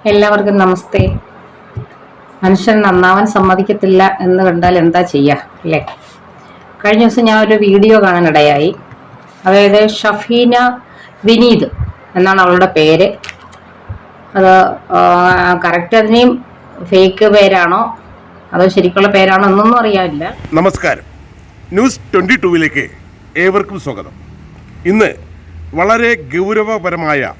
എല്ലാവർക്കും നമസ്തേ. മനുഷ്യൻ നന്നാവാൻ സമ്മതിക്കത്തില്ല എന്ന് കണ്ടാൽ എന്താ ചെയ്യുക അല്ലേ? കഴിഞ്ഞ ദിവസം ഞാൻ ഒരു വീഡിയോ കാണാനിടയായി. അതായത് ഷഫീന വിനീത് എന്നാണ് അവളുടെ പേര്. അത് കറക്റ്റ് അതിനെയും ഫേക്ക് പേരാണോ അതോ ശരിക്കുള്ള പേരാണോ എന്നൊന്നും അറിയാനില്ല. നമസ്കാരം. ന്യൂസ് 22 ഏവർക്കും സ്വാഗതം. ഇന്ന് വളരെ ഗൗരവപരമായ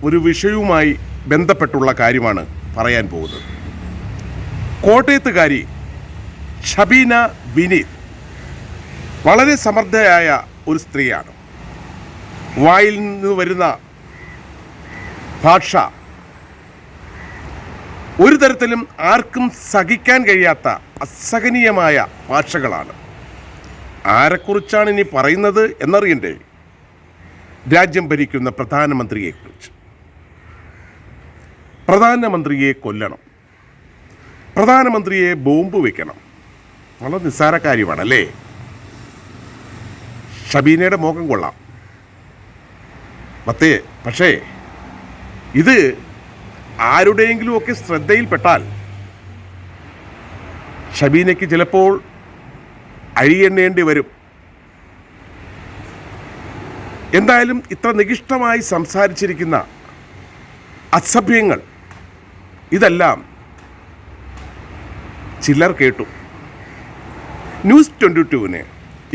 ഒരു വിഷയവുമായി ബന്ധപ്പെട്ടുള്ള കാര്യമാണ് പറയാൻ പോകുന്നത്. കോട്ടയത്തുകാരി ഷബീന വിനീത് വളരെ സമർത്ഥയായ ഒരു സ്ത്രീയാണ്. വായിൽ നിന്ന് വരുന്ന ഭാഷ ഒരു തരത്തിലും ആർക്കും സഹിക്കാൻ കഴിയാത്ത അസഹനീയമായ ഭാഷകളാണ്. ആരെക്കുറിച്ചാണ് ഇനി പറയുന്നത് എന്നറിയണ്ടേ? രാജ്യം ഭരിക്കുന്ന പ്രധാനമന്ത്രിയെക്കുറിച്ച്. പ്രധാനമന്ത്രിയെ കൊല്ലണം, പ്രധാനമന്ത്രിയെ ബോംബ് വയ്ക്കണം. വളരെ നിസ്സാര കാര്യമാണല്ലേ? ഷബീനയുടെ മോഹം കൊള്ളാം. പക്ഷേ ഇത് ആരുടെയെങ്കിലും ഒക്കെ ശ്രദ്ധയിൽപ്പെട്ടാൽ ഷബീനയ്ക്ക് ചിലപ്പോൾ അഴിയെണ്ണേണ്ടി വരും. എന്തായാലും ഇത്ര നികിഷ്ടമായി സംസാരിച്ചിരിക്കുന്ന അസഭ്യങ്ങൾ ഇതെല്ലാം ചിലർ കേട്ടു. ന്യൂസ് 22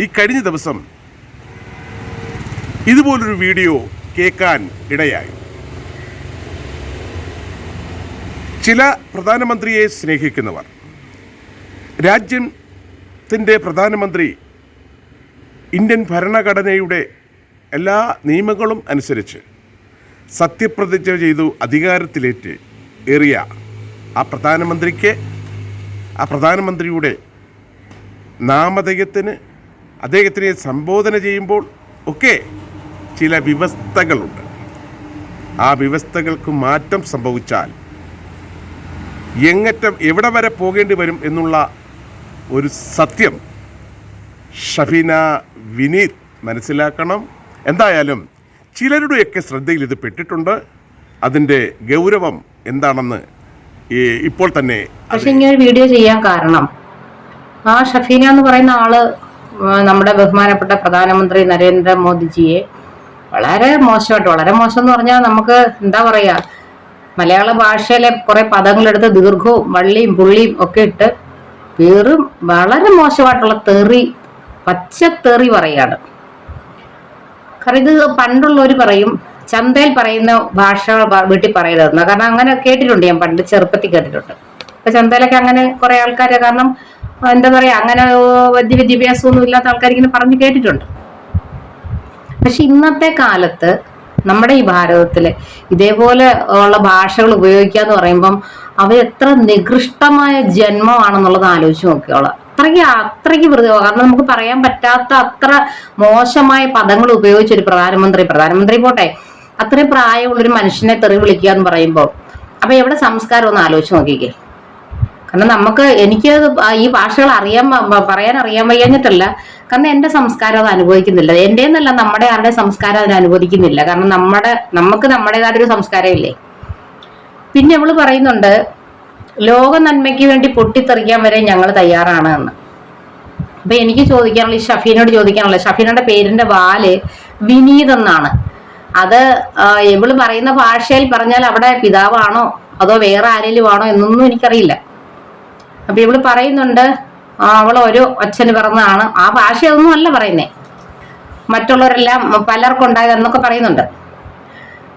ഈ കഴിഞ്ഞ ദിവസം ഇതുപോലൊരു വീഡിയോ കേൾക്കാൻ ഇടയായി. ചില പ്രധാനമന്ത്രിയെ സ്നേഹിക്കുന്നവർ, രാജ്യത്തിൻ്റെ പ്രധാനമന്ത്രി ഇന്ത്യൻ ഭരണഘടനയുടെ എല്ലാ നിയമങ്ങളും അനുസരിച്ച് സത്യപ്രതിജ്ഞ ചെയ്തു അധികാരത്തിലേറ്റ് ഏറിയ ആ പ്രധാനമന്ത്രിയുടെ നാമധേയത്തിന് അദ്ദേഹത്തിനെ സംബോധന ചെയ്യുമ്പോൾ ഒക്കെ ചില വ്യവസ്ഥകളുണ്ട്. ആ വ്യവസ്ഥകൾക്ക് മാറ്റം സംഭവിച്ചാൽ എവിടെ വരെ പോകേണ്ടി വരും എന്നുള്ള ഒരു സത്യം ഷഫീന വിനീത് മനസ്സിലാക്കണം. എന്തായാലും ചിലരുടെയൊക്കെ ശ്രദ്ധയിൽ ഇത് പെട്ടിട്ടുണ്ട്. അതിൻ്റെ ഗൗരവം എന്താണെന്ന് ഇപ്പോൾ തന്നെ. പക്ഷെ ഇങ്ങനെ വീഡിയോ ചെയ്യാൻ കാരണം ആ ഷഫീന എന്ന് പറയുന്ന ആള് നമ്മുടെ ബഹുമാനപ്പെട്ട പ്രധാനമന്ത്രി നരേന്ദ്രമോദിജിയെ വളരെ മോശമായിട്ട്, വളരെ മോശം എന്ന് പറഞ്ഞാൽ നമുക്ക് എന്താ പറയാ, മലയാള ഭാഷയിലെ കുറെ പദങ്ങളെടുത്ത് ദീർഘവും വള്ളിയും പുള്ളിയും ഒക്കെ ഇട്ട് വെറും വളരെ മോശമായിട്ടുള്ള തെറി, പച്ചത്തെറി പറയാണ്. കാരണം ഇത് പണ്ടുള്ളവർ പറയും, ചന്തയിൽ പറയുന്ന ഭാഷ വീട്ടിൽ പറയരുതെന്ന്. കാരണം അങ്ങനെ കേട്ടിട്ടുണ്ട്, ഞാൻ പണ്ട് ചെറുപ്പത്തിൽ കേട്ടിട്ടുണ്ട്. അപ്പൊ ചന്തയിലൊക്കെ അങ്ങനെ കുറെ ആൾക്കാർ, കാരണം എന്താ പറയാ, അങ്ങനെ വിദ്യാഭ്യാസമൊന്നും ഇല്ലാത്ത ആൾക്കാർ ഇങ്ങനെ പറഞ്ഞു കേട്ടിട്ടുണ്ട്. പക്ഷെ ഇന്നത്തെ കാലത്ത് നമ്മുടെ ഈ ഭാരതത്തില് ഇതേപോലെ ഉള്ള ഭാഷകൾ ഉപയോഗിക്കുക എന്ന് പറയുമ്പം അവരെത്ര നികൃഷ്ടമായ ജന്മമാണെന്നുള്ളത് ആലോചിച്ച് നോക്കിയോളാം. അത്രയ്ക്ക് കാരണം നമുക്ക് പറയാൻ പറ്റാത്ത അത്ര മോശമായ പദങ്ങൾ ഉപയോഗിച്ചൊരു പ്രധാനമന്ത്രി പോട്ടെ, അത്രയും പ്രായമുള്ളൊരു മനുഷ്യനെ തെറി വിളിക്കുക എന്ന് പറയുമ്പോൾ അപ്പൊ എവിടെ സംസ്കാരം ഒന്ന് ആലോചിച്ച് നോക്കിക്കേ. കാരണം എനിക്ക് ഈ ഭാഷകൾ പറയാൻ അറിയാൻ വയ്യാഞ്ഞിട്ടല്ല, കാരണം എന്റെ സംസ്കാരം അത് അനുഭവിക്കുന്നില്ല. എന്റെ എന്നല്ല, നമ്മുടെ ആരുടെ സംസ്കാരം അതിന് അനുവദിക്കുന്നില്ല. കാരണം നമുക്ക് നമ്മുടേതായൊരു സംസ്കാരം ഇല്ലേ. പിന്നെ നമ്മള് പറയുന്നുണ്ട് ലോക നന്മയ്ക്ക് വേണ്ടി പൊട്ടിത്തെറിക്കാൻ വരെ ഞങ്ങൾ തയ്യാറാണ് എന്ന്. അപ്പൊ എനിക്ക് ചോദിക്കാനുള്ള, ഈ ഷഫീനോട് ചോദിക്കാനുള്ള, ഷഫീനയുടെ പേരിന്റെ വാല് വിനീത് എന്നാണ്. അത് ഇവള് പറയുന്ന ഭാഷയിൽ പറഞ്ഞാൽ അവിടെ പിതാവാണോ അതോ വേറെ ആരെങ്കിലും ആണോ എന്നൊന്നും എനിക്കറിയില്ല. അപ്പൊ ഇവള് പറയുന്നുണ്ട് അവൾ ഒരു അച്ഛന് പിറന്നതാണ്. ആ ഭാഷയൊന്നും അല്ല പറയുന്നേ, മറ്റുള്ളവരെല്ലാം പലർക്കും ഉണ്ടായതെന്നൊക്കെ പറയുന്നുണ്ട്.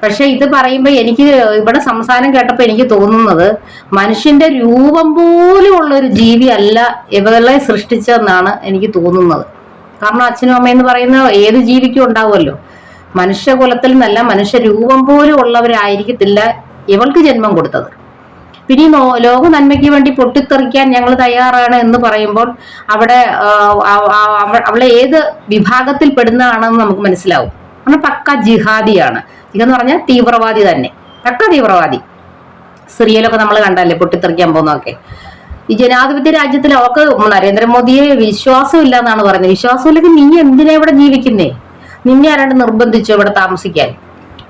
പക്ഷെ ഇത് പറയുമ്പോ എനിക്ക് ഇവിടെ സംസാരം കേട്ടപ്പോ എനിക്ക് തോന്നുന്നത് മനുഷ്യന്റെ രൂപം പോലും ഉള്ള ഒരു ജീവി അല്ല ഇവളെ സൃഷ്ടിച്ചതെന്നാണ് എനിക്ക് തോന്നുന്നത്. കാരണം അച്ഛനും അമ്മയെന്ന് പറയുന്ന ഏത് ജീവിക്കും ഉണ്ടാവുമല്ലോ. മനുഷ്യകുലത്തിൽ നിന്നല്ല, മനുഷ്യ രൂപം പോലും ഉള്ളവരായിരിക്കത്തില്ല ഇവൾക്ക് ജന്മം കൊടുത്തത്. പിന്നെ ലോക നന്മയ്ക്ക് വേണ്ടി പൊട്ടിത്തെറിക്കാൻ ഞങ്ങൾ തയ്യാറാണ് എന്ന് പറയുമ്പോൾ അവളെ ഏത് വിഭാഗത്തിൽ പെടുന്നതാണെന്ന് നമുക്ക് മനസ്സിലാവും. അങ്ങനെ പക്ക ജിഹാദിയാണ്. ഇതെന്ന് പറഞ്ഞാൽ തീവ്രവാദി തന്നെ, പക്ക തീവ്രവാദി. സിറിയയിലൊക്കെ നമ്മൾ കണ്ടല്ലേ പൊട്ടിത്തെറിക്കാൻ പോകുന്നതൊക്കെ. ഈ ജനാധിപത്യ രാജ്യത്തിൽ അവർക്ക് നരേന്ദ്രമോദിയെ വിശ്വാസമില്ല എന്നാണ് പറയുന്നത്. വിശ്വാസമില്ലെങ്കിൽ നീ എന്തിനാ ഇവിടെ ജീവിക്കുന്നേ? നിന്നെ ആരാണ്ട് നിർബന്ധിച്ചോ ഇവിടെ താമസിക്കാൻ?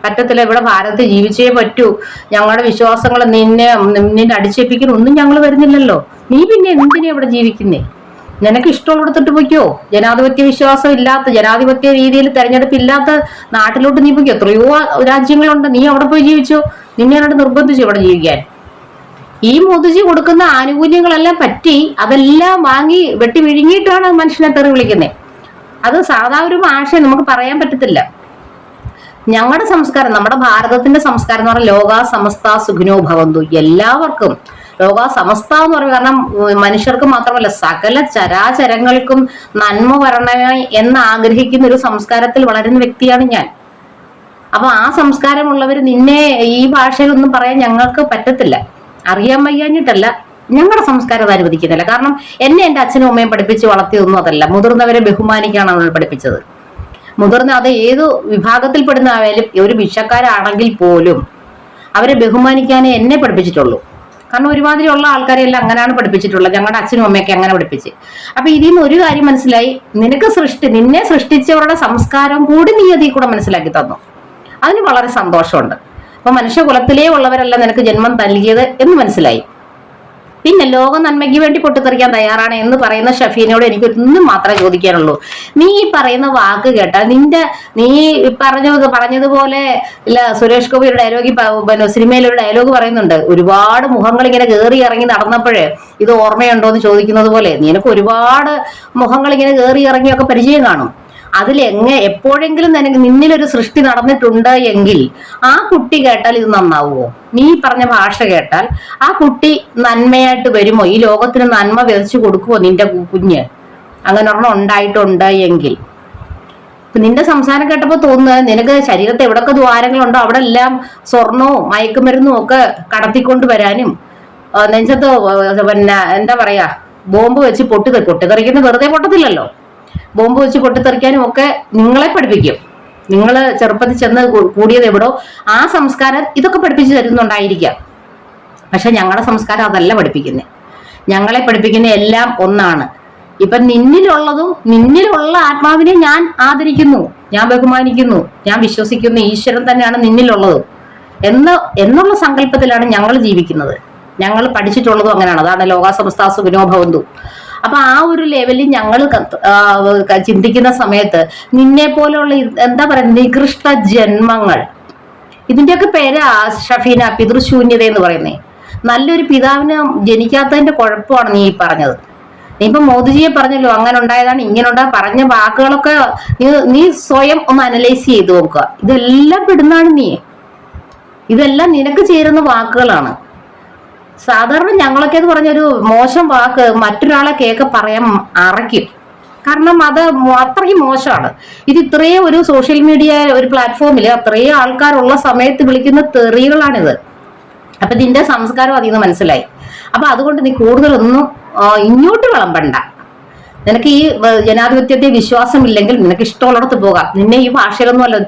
പറ്റത്തില്ല, ഇവിടെ ഭാരതത്തിൽ ജീവിച്ചേ പറ്റൂ, ഞങ്ങളുടെ വിശ്വാസങ്ങൾ നിന്നെ അടിച്ചേൽപ്പിക്കുന്ന ഒന്നും ഞങ്ങൾ വരുന്നില്ലല്ലോ. നീ പിന്നെ എന്തിനാ ഇവിടെ ജീവിക്കുന്നേ? നിനക്ക് ഇഷ്ടമുള്ളിടത്തിട്ട് പോയിക്കോ. ജനാധിപത്യ വിശ്വാസം ഇല്ലാത്ത, ജനാധിപത്യ രീതിയിൽ തെരഞ്ഞെടുപ്പില്ലാത്ത നാട്ടിലോട്ട് നീ പോയിക്കോ. എത്രയോ രാജ്യങ്ങളുണ്ട്, നീ അവിടെ പോയി ജീവിച്ചോ. നിന്നെ അവിടെ നിർബന്ധിച്ചു ഇവിടെ ജീവിക്കാൻ. ഈ മോദിജി കൊടുക്കുന്ന ആനുകൂല്യങ്ങളെല്ലാം പറ്റി അതെല്ലാം വാങ്ങി വെട്ടി വിഴുങ്ങിയിട്ടാണ് മനുഷ്യനെ തെറി വിളിക്കുന്നത്. അത് സാധാ ഒരു ഭാഷ നമുക്ക് പറയാൻ പറ്റത്തില്ല. ഞങ്ങളുടെ സംസ്കാരം, നമ്മുടെ ഭാരതത്തിന്റെ സംസ്കാരം എന്ന് പറഞ്ഞാൽ ലോകാ സമസ്ത സുഖിനോ ഭവന്തു, എല്ലാവർക്കും ലോകാ സമസ്ത എന്ന് പറയുന്നത്. കാരണം മനുഷ്യർക്ക് മാത്രമല്ല സകല ചരാചരങ്ങൾക്കും നന്മ വരണമേ എന്ന് ആഗ്രഹിക്കുന്ന ഒരു സംസ്കാരത്തിൽ വളരുന്ന വ്യക്തിയാണ് ഞാൻ. അപ്പൊ ആ സംസ്കാരമുള്ളവർ നിന്നെ ഈ ഭാഷയിലൊന്നും പറയാൻ ഞങ്ങൾക്ക് പറ്റത്തില്ല. അറിയാൻ വയ്യാഞ്ഞിട്ടല്ല, ഞങ്ങളുടെ സംസ്കാരം അത് അനുവദിക്കുന്നില്ല. കാരണം എന്നെ എൻ്റെ അച്ഛനും അമ്മയും പഠിപ്പിച്ച് വളർത്തിയൊന്നും അതല്ല. മുതിർന്നവരെ ബഹുമാനിക്കാണ് നമ്മൾ പഠിപ്പിച്ചത്. അത് ഏത് വിഭാഗത്തിൽപ്പെടുന്നവരും ഒരു ഭിക്ഷക്കാരാണെങ്കിൽ പോലും അവരെ ബഹുമാനിക്കാനേ എന്നെ പഠിപ്പിച്ചിട്ടുള്ളൂ. കാരണം ഒരുമാതിരിയുള്ള ആൾക്കാരെല്ലാം അങ്ങനെയാണ് പഠിപ്പിച്ചിട്ടുള്ളത്. ഞങ്ങളുടെ അച്ഛനും അമ്മയൊക്കെ അങ്ങനെ പഠിപ്പിച്ച്. അപ്പൊ ഇതിൽ നിന്ന് ഒരു കാര്യം മനസ്സിലായി, നിന്നെ സൃഷ്ടിച്ചവരുടെ സംസ്കാരം കൂടി നീ അതിൽ കൂടെ മനസ്സിലാക്കി തന്നു. അതിന് വളരെ സന്തോഷമുണ്ട്. അപ്പൊ മനുഷ്യകുലത്തിലേ ഉള്ളവരല്ല നിനക്ക് ജന്മം നൽകിയത് എന്ന് മനസ്സിലായി. പിന്നെ ലോക നന്മയ്ക്ക് വേണ്ടി പൊട്ടിത്തെറിക്കാൻ തയ്യാറാണ് എന്ന് പറയുന്ന ഷഫീനോട് എനിക്ക് ഒന്നും മാത്രമേ ചോദിക്കാനുള്ളൂ. നീ ഈ പറയുന്ന വാക്ക് കേട്ടാൽ നീ പറഞ്ഞതുപോലെ ഇല്ല, സുരേഷ് ഗോപിയുടെ ഡയലോഗ്, സിനിമയിലൊരു ഡയലോഗ് പറയുന്നുണ്ട്, ഒരുപാട് മുഖങ്ങൾ ഇങ്ങനെ കയറി ഇറങ്ങി നടന്നപ്പോഴേ ഇത് ഓർമ്മയുണ്ടോ എന്ന് ചോദിക്കുന്നത് പോലെ നിനക്ക് ഒരുപാട് മുഖങ്ങൾ ഇങ്ങനെ കയറി ഇറങ്ങിയൊക്കെ പരിചയം കാണും. എപ്പോഴെങ്കിലും നിന്നിലൊരു സൃഷ്ടി നടന്നിട്ടുണ്ട് എങ്കിൽ ആ കുട്ടി കേട്ടാൽ ഇത് നന്നാവുമോ? നീ പറഞ്ഞ ഭാഷ കേട്ടാൽ ആ കുട്ടി നന്മയായിട്ട് വരുമോ? ഈ ലോകത്തിന് നന്മ വിതച്ചു കൊടുക്കുമോ നിന്റെ കുഞ്ഞ്? അങ്ങനെ ഒരെണ്ണം ഉണ്ടായിട്ടുണ്ട് എങ്കിൽ നിന്റെ സംസാരം കേട്ടപ്പോൾ തോന്നുന്നത് നിനക്ക് ശരീരത്തെ എവിടൊക്കെ ദ്വാരങ്ങളുണ്ടോ അവിടെ എല്ലാം സ്വർണവും മയക്കുമരുന്നും ഒക്കെ കടത്തിക്കൊണ്ട് വരാനും നെഞ്ചത്ത് പിന്നെ എന്താ പറയാ ബോംബ് വെച്ച് പൊട്ടിത്തെറിക്കുന്ന വെറുതെ പൊട്ടത്തില്ലല്ലോ, ബോംബ് വെച്ച് പൊട്ടിത്തെറിക്കാനും ഒക്കെ നിങ്ങളെ പഠിപ്പിക്കും. നിങ്ങൾ ചെറുപ്പത്തിൽ ചെന്ന് കൂടിയത് എവിടോ ആ സംസ്കാരം ഇതൊക്കെ പഠിപ്പിച്ചു തരുന്നുണ്ടായിരിക്കാം. പക്ഷെ ഞങ്ങളുടെ സംസ്കാരം അതല്ല പഠിപ്പിക്കുന്നത്. ഞങ്ങളെ പഠിപ്പിക്കുന്ന എല്ലാം ഒന്നാണ്. ഇപ്പൊ നിന്നിലുള്ള ആത്മാവിനെ ഞാൻ ആദരിക്കുന്നു, ഞാൻ ബഹുമാനിക്കുന്നു, ഞാൻ വിശ്വസിക്കുന്നു ഈശ്വരൻ തന്നെയാണ് നിന്നിലുള്ളത് എന്നുള്ള സങ്കല്പത്തിലാണ് ഞങ്ങൾ ജീവിക്കുന്നത്. ഞങ്ങൾ പഠിച്ചിട്ടുള്ളതും അങ്ങനെയാണ്. അതാണ് ലോകാ സമസ്ത സുഖിനോ ഭവന്തു. അപ്പൊ ആ ഒരു ലെവലിൽ ഞങ്ങൾ ചിന്തിക്കുന്ന സമയത്ത് നിന്നെ പോലെയുള്ള എന്താ പറയുക നികൃഷ്ട ജന്മങ്ങൾ, ഇതിന്റെയൊക്കെ പേരാ ഷഫീന പിതൃശൂന്യത എന്ന് പറയുന്നേ. നല്ലൊരു പിതാവിന് ജനിക്കാത്തതിന്റെ കുഴപ്പമാണ് നീ പറഞ്ഞത്. നീ ഇപ്പൊ മോദിജിയെ പറഞ്ഞല്ലോ അങ്ങനെ ഉണ്ടായതാണ് ഇങ്ങനെ പറഞ്ഞ വാക്കുകളൊക്കെ നീ സ്വയം ഒന്ന് അനലൈസ് ചെയ്ത് നോക്കുക. ഇതെല്ലാം പെടുന്നതാണ് ഇതെല്ലാം നിനക്ക് ചേരുന്ന വാക്കുകളാണ്. സാധാരണ ഞങ്ങളൊക്കെ എന്ന് പറഞ്ഞൊരു മോശം വാക്ക് മറ്റൊരാളെ പറയാൻ അറയ്ക്കും. കാരണം അത് അത്രയും മോശമാണ്. ഇത് ഇത്രയും ഒരു സോഷ്യൽ മീഡിയ ഒരു പ്ലാറ്റ്ഫോമിൽ അത്രയും ആൾക്കാരുള്ള സമയത്ത് വിളിക്കുന്ന തെറികളാണിത്. അപ്പൊ നിന്റെ സംസ്കാരം അതിൽ നിന്ന് മനസ്സിലായി. അപ്പൊ അതുകൊണ്ട് നീ കൂടുതലൊന്നും ഇങ്ങോട്ട് വിളമ്പണ്ട. നിനക്ക് ഈ ജനാധിപത്യത്തെ വിശ്വാസമില്ലെങ്കിൽ നിനക്ക് ഇഷ്ടമുള്ളിടത്ത് പോകാം. നിന്നെ ഈ ഭാഷയിലൊന്നും അല്ല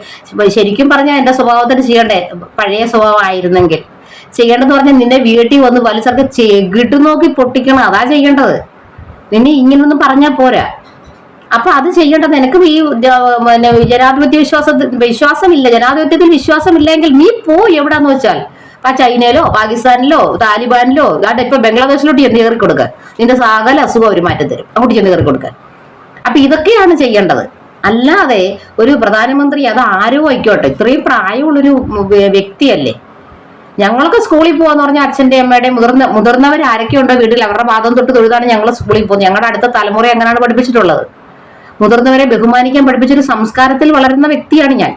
ശരിക്കും പറഞ്ഞാൽ എന്റെ സ്വഭാവത്തിന് ചെയ്യണ്ടേ, പഴയ സ്വഭാവം ആയിരുന്നെങ്കിൽ ചെയ്യേണ്ടതെന്ന് പറഞ്ഞാൽ നിന്നെ വീട്ടിൽ വന്ന് വലിച്ചർക്ക് ചെകിട്ട് നോക്കി പൊട്ടിക്കണം, അതാ ചെയ്യേണ്ടത്. നിന്നെ ഇങ്ങനൊന്നും പറഞ്ഞാൽ പോരാ. അപ്പൊ അത് ചെയ്യേണ്ടത് നിനക്ക് ഈ ജനാധിപത്യ വിശ്വാസമില്ല, ജനാധിപത്യത്തിൽ വിശ്വാസമില്ലെങ്കിൽ നീ എവിടാന്ന് വെച്ചാൽ ചൈനയിലോ പാകിസ്ഥാനിലോ താലിബാനിലോ അതാണ്ട് ഇപ്പൊ ബംഗ്ലാദേശിലോട്ട് ചെന്ന് കയറി കൊടുക്കുക. നിന്റെ സകല അസുഖം ഒരു മാറ്റം തരും, അങ്ങോട്ട് ചെന്ന് കയറി കൊടുക്കുക. അപ്പൊ ഇതൊക്കെയാണ് ചെയ്യേണ്ടത്. അല്ലാതെ ഒരു പ്രധാനമന്ത്രി അത് ആരോ ആയിക്കോട്ടെ, ഇത്രയും പ്രായമുള്ളൊരു വ്യക്തിയല്ലേ. ഞങ്ങളൊക്കെ സ്കൂളിൽ പോകാന്ന് പറഞ്ഞാൽ അച്ഛന്റെ അമ്മയുടെ മുതിർന്നവർ ആരൊക്കെ ഉണ്ടോ വീട്ടിൽ അവരുടെ പാദം തൊട്ട് തൊഴുതാണ് ഞങ്ങൾ സ്കൂളിൽ പോകുന്നത്. ഞങ്ങളുടെ അടുത്ത തലമുറ അങ്ങനെയാണ് പഠിപ്പിച്ചിട്ടുള്ളത്. മുതിർന്നവരെ ബഹുമാനിക്കാൻ പഠിപ്പിച്ചൊരു സംസ്കാരത്തിൽ വളരുന്ന വ്യക്തിയാണ് ഞാൻ.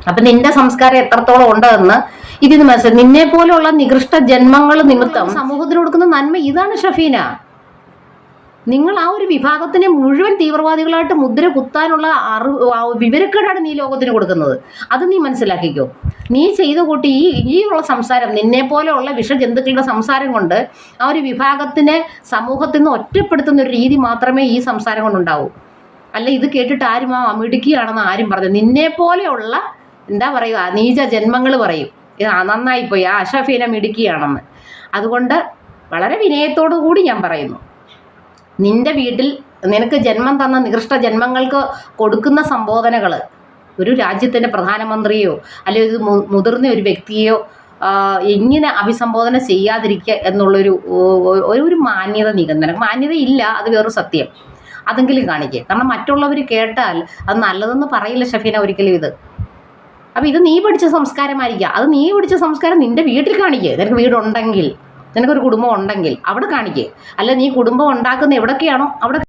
അപ്പൊ നിന്റെ സംസ്കാരം എത്രത്തോളം ഉണ്ടെന്ന് ഇതിന് മനസ്സിലായി. നിന്നെ പോലെയുള്ള നികൃഷ്ട ജന്മങ്ങൾ നിമിത്തം സമൂഹത്തിന് കൊടുക്കുന്ന നന്മ ഇതാണ് ഷഫീന. നിങ്ങൾ ആ ഒരു വിഭാഗത്തിനെ മുഴുവൻ തീവ്രവാദികളായിട്ട് മുദ്ര കുത്താനുള്ള വിവരക്കേടാണ് നീ ലോകത്തിന് കൊടുക്കുന്നത്. അത് നീ മനസ്സിലാക്കിക്കോ. നീ ചെയ്ത കൂട്ടി ഈ ഉള്ള സംസാരം, നിന്നെ പോലെയുള്ള വിഷജന്തുക്കളുടെ സംസാരം കൊണ്ട് ആ ഒരു വിഭാഗത്തിനെ സമൂഹത്തിൽ നിന്ന് ഒറ്റപ്പെടുത്തുന്ന ഒരു രീതി മാത്രമേ ഈ സംസാരം കൊണ്ടുണ്ടാവൂ. അല്ല ഇത് കേട്ടിട്ട് ആരും മിടുക്കിയാണെന്ന് ആരും പറഞ്ഞു. നിന്നെ പോലെയുള്ള എന്താ പറയുക നീച ജന്മങ്ങൾ പറയും നന്നായിപ്പോയി ആ ഷഫീന മിടുക്കിയാണെന്ന്. അതുകൊണ്ട് വളരെ വിനയത്തോടു കൂടി ഞാൻ പറയുന്നു, നിന്റെ വീട്ടിൽ നിനക്ക് ജന്മം തന്ന നികൃഷ്ട ജന്മങ്ങൾക്ക് കൊടുക്കുന്ന സംബോധനകൾ ഒരു രാജ്യത്തിൻ്റെ പ്രധാനമന്ത്രിയോ അല്ലെങ്കിൽ ഒരു മുതിർന്ന ഒരു വ്യക്തിയോ ഇങ്ങനെ അഭിസംബോധന ചെയ്യാതിരിക്കുക എന്നുള്ളൊരു ഒരു മാന്യത നിബന്ധന. മാന്യതയില്ല, അത് വേറൊരു സത്യം. അതെങ്കിലും കാണിക്കുക. കാരണം മറ്റുള്ളവർ കേട്ടാൽ അത് നല്ലതെന്ന് പറയില്ല ഷഫീന ഒരിക്കലും ഇത്. അപ്പോൾ ഇത് നീ പഠിച്ച സംസ്കാരമായിരിക്കുക. അത് നീ പഠിച്ച സംസ്കാരം നിൻ്റെ വീട്ടിൽ കാണിക്കുക. നിനക്ക് വീടുണ്ടെങ്കിൽ, നിനക്കൊരു കുടുംബം ഉണ്ടെങ്കിൽ അവിടെ കാണിക്കുക. അല്ല നീ കുടുംബം ഉണ്ടാക്കുന്ന എവിടെയൊക്കെയാണോ അവിടെ